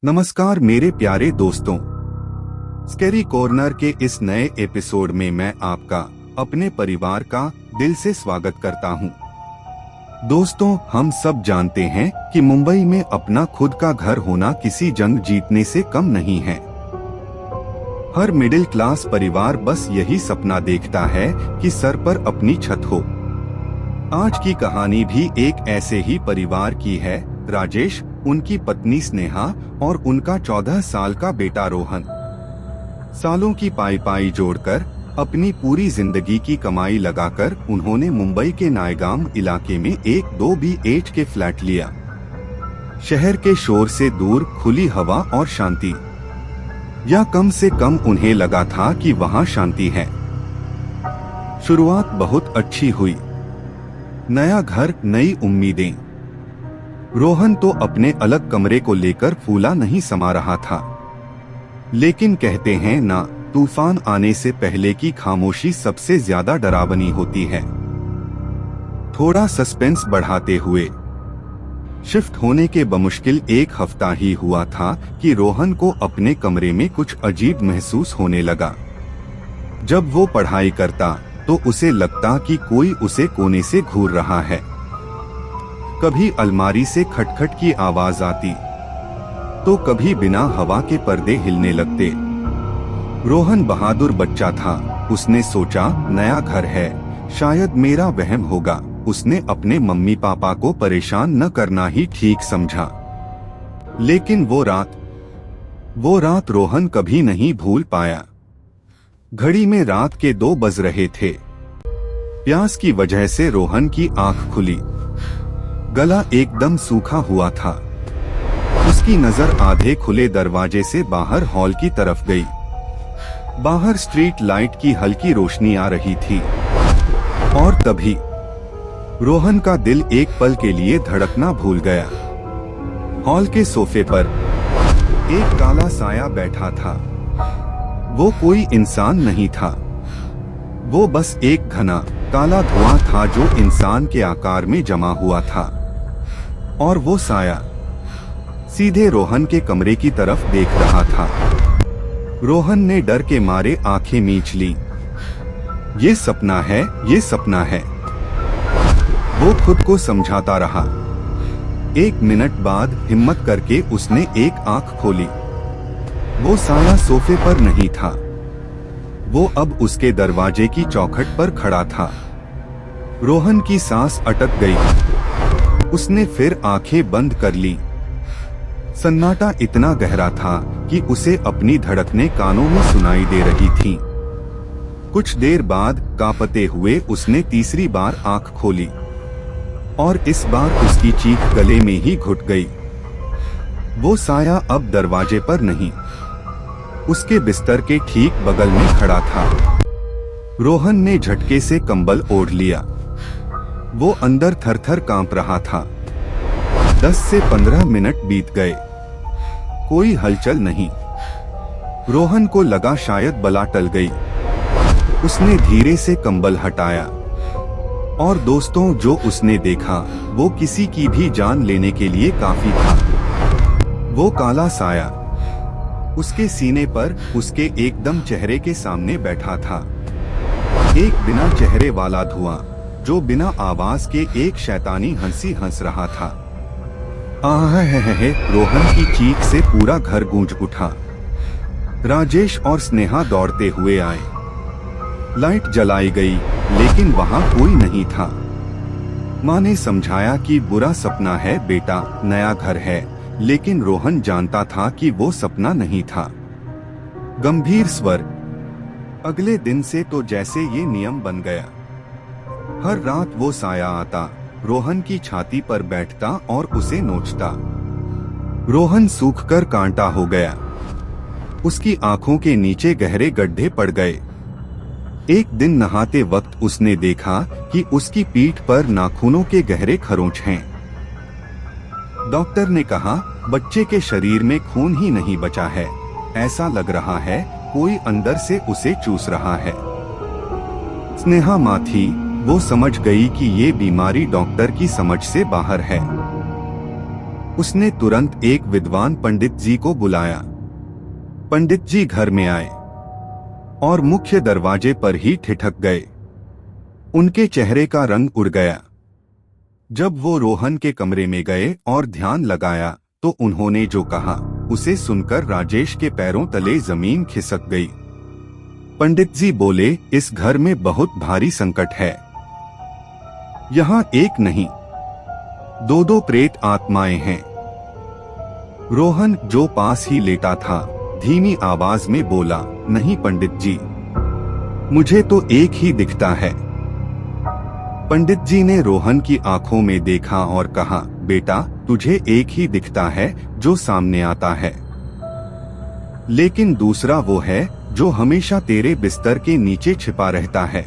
नमस्कार मेरे प्यारे दोस्तों, स्कैरी कॉर्नर के इस नए एपिसोड में मैं आपका अपने परिवार का दिल से स्वागत करता हूं। दोस्तों, हम सब जानते हैं कि मुंबई में अपना खुद का घर होना किसी जंग जीतने से कम नहीं है। हर मिडिल क्लास परिवार बस यही सपना देखता है कि सर पर अपनी छत हो। आज की कहानी भी एक ऐसे ही परिवार की है। राजेश, उनकी पत्नी स्नेहा और उनका 14 साल का बेटा रोहन। सालों की पाई जोड़कर अपनी पूरी जिंदगी की कमाई लगाकर उन्होंने मुंबई के नायगाम इलाके में एक 2 BH के फ्लैट लिया। शहर के शोर से दूर, खुली हवा और शांति, या कम से कम उन्हें लगा था कि वहां शांति है। शुरुआत बहुत अच्छी हुई। नया घर, नई उम्मीदें। रोहन तो अपने अलग कमरे को लेकर फूला नहीं समा रहा था, लेकिन कहते हैं ना, तूफान आने से पहले की खामोशी सबसे ज्यादा डरावनी होती है। थोड़ा सस्पेंस बढ़ाते हुए, शिफ्ट होने के बमुश्किल 1 हफ्ता ही हुआ था कि रोहन को अपने कमरे में कुछ अजीब महसूस होने लगा। जब वो पढ़ाई करता तो उसे लगता कि कोई उसे कोने से घूर रहा है। कभी अलमारी से खटखट की आवाज आती, तो कभी बिना हवा के पर्दे हिलने लगते। रोहन बहादुर बच्चा था। उसने सोचा, नया घर है, शायद मेरा वहम होगा। उसने अपने मम्मी पापा को परेशान न करना ही ठीक समझा। लेकिन वो रात रोहन कभी नहीं भूल पाया। घड़ी में रात के 2 बज रहे थे। प्यास की वजह से रोहन की आंख खुली। गला एकदम सूखा हुआ था। उसकी नजर आधे खुले दरवाजे से बाहर हॉल की तरफ गई। बाहर स्ट्रीट लाइट की हल्की रोशनी आ रही थी, और तभी रोहन का दिल एक पल के लिए धड़कना भूल गया। हॉल के सोफे पर एक काला साया बैठा था। वो कोई इंसान नहीं था, वो बस एक घना काला धुआं था जो इंसान के आकार में जमा हुआ था। और वो साया सीधे रोहन के कमरे की तरफ देख रहा था। रोहन ने डर के मारे आंखें मीच ली। ये सपना है, ये सपना है, वो खुद को समझाता रहा। 1 मिनट बाद हिम्मत करके उसने एक आंख खोली। वो साया सोफे पर नहीं था, वो अब उसके दरवाजे की चौखट पर खड़ा था। रोहन की सांस अटक गई। उसने फिर आंखें बंद कर ली। सन्नाटा इतना गहरा था कि उसे अपनी धड़कनें कानों में सुनाई दे रही थीं। कुछ देर बाद कांपते हुए उसने तीसरी बार आंख खोली, और इस बार उसकी चीख गले में ही घुट गई। वो साया अब दरवाजे पर नहीं, उसके बिस्तर के ठीक बगल में खड़ा था। रोहन ने झटके से कंबल ओढ़ लिया। वो अंदर थरथर कांप रहा था। 10 से 15 मिनट बीत गए, कोई हलचल नहीं। रोहन को लगा शायद बला टल गई। उसने धीरे से कंबल हटाया, और दोस्तों, जो उसने देखा वो किसी की भी जान लेने के लिए काफी था। वो काला साया उसके सीने पर, उसके एकदम चेहरे के सामने बैठा था। एक बिना चेहरे वाला धुआं जो बिना आवाज के एक शैतानी हंसी हंस रहा था। रोहन की चीख से पूरा घर गूंज उठा। राजेश और स्नेहा दौड़ते हुए आए। लाइट जलाई गई, लेकिन वहां कोई नहीं था। माँ ने समझाया कि बुरा सपना है बेटा, नया घर है। लेकिन रोहन जानता था कि वो सपना नहीं था। गंभीर स्वर। अगले दिन से तो जैसे ये नियम बन गया। हर रात वो साया आता, रोहन की छाती पर बैठता और उसे नोचता। रोहन सूखकर कांटा हो गया। उसकी आंखों के नीचे गहरे गड्ढे पड़ गए। एक दिन नहाते वक्त उसने देखा कि उसकी पीठ पर नाखूनों के गहरे खरोंच हैं। डॉक्टर ने कहा, बच्चे के शरीर में खून ही नहीं बचा है, ऐसा लग रहा है कोई अंदर से उसे चूस रहा है। स्नेहा माँ थी, वो समझ गई कि ये बीमारी डॉक्टर की समझ से बाहर है। उसने तुरंत एक विद्वान पंडित जी को बुलाया। पंडित जी घर में आए और मुख्य दरवाजे पर ही ठिठक गए। उनके चेहरे का रंग उड़ गया। जब वो रोहन के कमरे में गए और ध्यान लगाया तो उन्होंने जो कहा उसे सुनकर राजेश के पैरों तले जमीन खिसक गई। पंडित जी बोले, इस घर में बहुत भारी संकट है। यहाँ एक नहीं, दो प्रेत आत्माएं हैं। रोहन जो पास ही लेटा था धीमी आवाज में बोला, नहीं पंडित जी, मुझे तो एक ही दिखता है। पंडित जी ने रोहन की आंखों में देखा और कहा, बेटा तुझे एक ही दिखता है जो सामने आता है, लेकिन दूसरा वो है जो हमेशा तेरे बिस्तर के नीचे छिपा रहता है।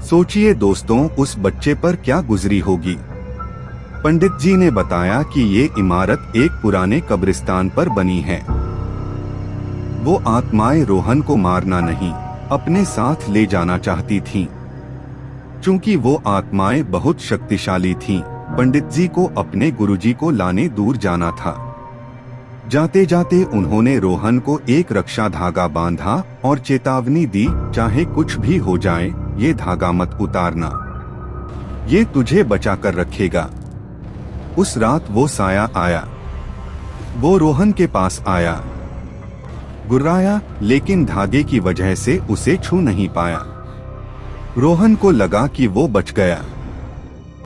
सोचिए दोस्तों, उस बच्चे पर क्या गुजरी होगी। पंडित जी ने बताया कि ये इमारत एक पुराने कब्रिस्तान पर बनी है। वो आत्माएं रोहन को मारना नहीं, अपने साथ ले जाना चाहती थीं। चूंकि वो आत्माएं बहुत शक्तिशाली थीं, पंडित जी को अपने गुरुजी को लाने दूर जाना था। जाते जाते उन्होंने रोहन को एक रक्षा धागा बांधा और चेतावनी दी, चाहे कुछ भी हो जाए ये धागा मत उतारना, ये तुझे बचा कर रखेगा। उस रात वो साया आया। वो रोहन के पास आया, गुर्राया, लेकिन धागे की वजह से उसे छू नहीं पाया। रोहन को लगा कि वो बच गया।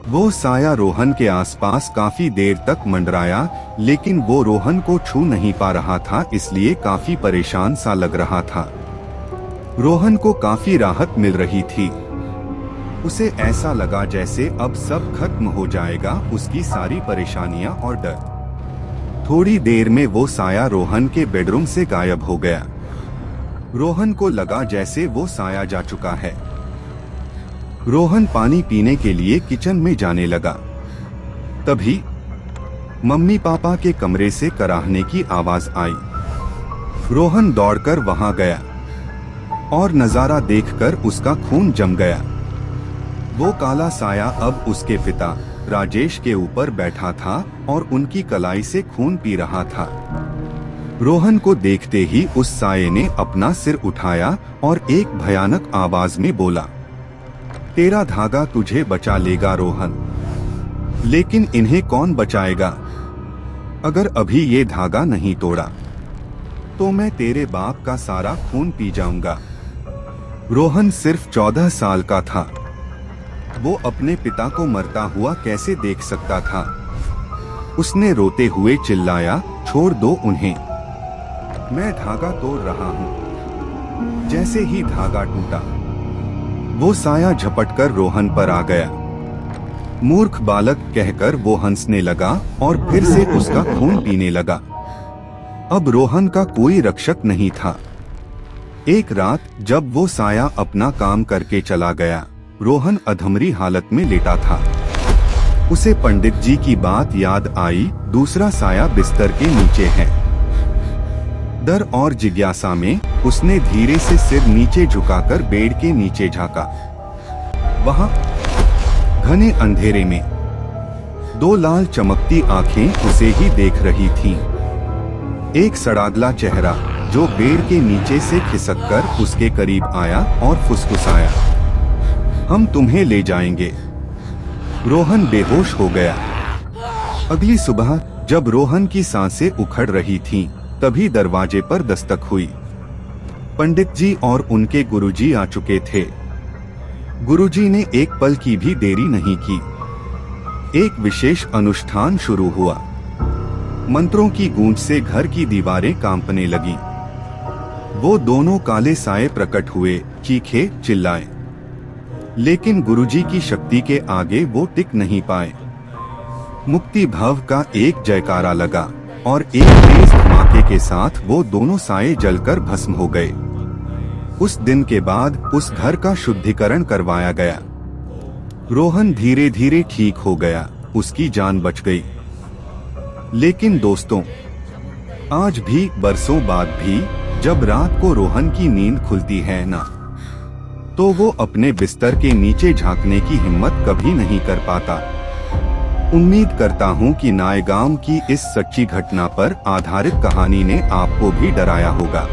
वो साया रोहन के आसपास काफी देर तक मंडराया, लेकिन वो रोहन को छू नहीं पा रहा था, इसलिए काफी परेशान सा लग रहा था। रोहन को काफी राहत मिल रही थी। उसे ऐसा लगा जैसे अब सब खत्म हो जाएगा, उसकी सारी परेशानियां और डर। थोड़ी देर में वो साया रोहन के बेडरूम से गायब हो गया। रोहन को लगा जैसे वो साया जा चुका है। रोहन पानी पीने के लिए किचन में जाने लगा। तभी मम्मी पापा के कमरे से कराहने की आवाज आई। रोहन दौड़कर वहां गया और नजारा देखकर उसका खून जम गया। वो काला साया अब उसके पिता राजेश के ऊपर बैठा था और उनकी कलाई से खून पी रहा था। रोहन को देखते ही उस साये ने अपना सिर उठाया और एक भयानक आवाज में बोला, तेरा धागा तुझे बचा लेगा रोहन, लेकिन इन्हें कौन बचाएगा? अगर अभी ये धागा नहीं तोड़ा तो मैं तेरे बाप का सारा खून पी जाऊंगा। रोहन सिर्फ 14 साल का था। वो अपने पिता को मरता हुआ कैसे देख सकता था? उसने रोते हुए चिल्लाया, छोड़ दो उन्हें, मैं धागा तोड़ रहा हूँ। जैसे ही धागा टूटा, वो साया झपटकर रोहन पर आ गया। मूर्ख बालक कहकर वो हंसने लगा और फिर से उसका खून पीने लगा। अब रोहन का कोई रक्षक नहीं था। एक रात जब वो साया अपना काम करके चला गया, रोहन अधमरी हालत में लेटा था। उसे पंडित जी की बात याद आई, दूसरा साया बिस्तर के नीचे है। डर और जिज्ञासा में उसने धीरे से सिर नीचे झुकाकर बेड के नीचे झांका। वहां घने अंधेरे में दो लाल चमकती आंखें उसे ही देख रही थीं। एक सड़ागला चेहरा जो बेड के नीचे से खिसककर उसके करीब आया और फुसफुसाया, हम तुम्हें ले जाएंगे। रोहन बेहोश हो गया। अगली सुबह जब रोहन की सांसें उखड़ रही थीं, तभी दरवाजे पर दस्तक हुई। पंडित जी और उनके गुरुजी आ चुके थे। गुरुजी ने एक पल की भी देरी नहीं की। एक विशेष अनुष्ठान शुरू हुआ। मंत्रों की गूंज से घर की दीवारें कांपने लगीं। वो दोनों काले साए प्रकट हुए, चीखे, चिल्लाए, लेकिन गुरुजी की शक्ति के आगे वो टिक नहीं पाए। मुक्ति भाव का एक जयकारा लगा और एक तेज धमाके के साथ वो दोनों साए जलकर भस्म हो गए। उस दिन के बाद उस घर का शुद्धिकरण करवाया गया। रोहन धीरे धीरे ठीक हो गया, उसकी जान बच गई। लेकिन दोस्तों, आज भी बरसों बाद भी जब रात को रोहन की नींद खुलती है ना, तो वो अपने बिस्तर के नीचे झांकने की हिम्मत कभी नहीं कर पाता। उम्मीद करता हूं कि नायगाम की इस सच्ची घटना पर आधारित कहानी ने आपको भी डराया होगा।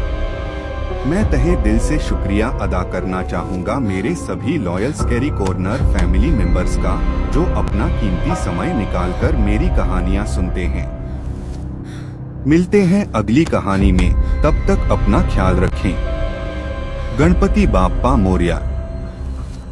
मैं तहे दिल से शुक्रिया अदा करना चाहूंगा मेरे सभी loyal scary corner family members का, जो अपना कीमती समय निकालकर मेरी कहानियां सुनते हैं। मिलते हैं अगली कहानी में, तब तक अपना ख्याल रखें। गणपति बाप्पा मोरया।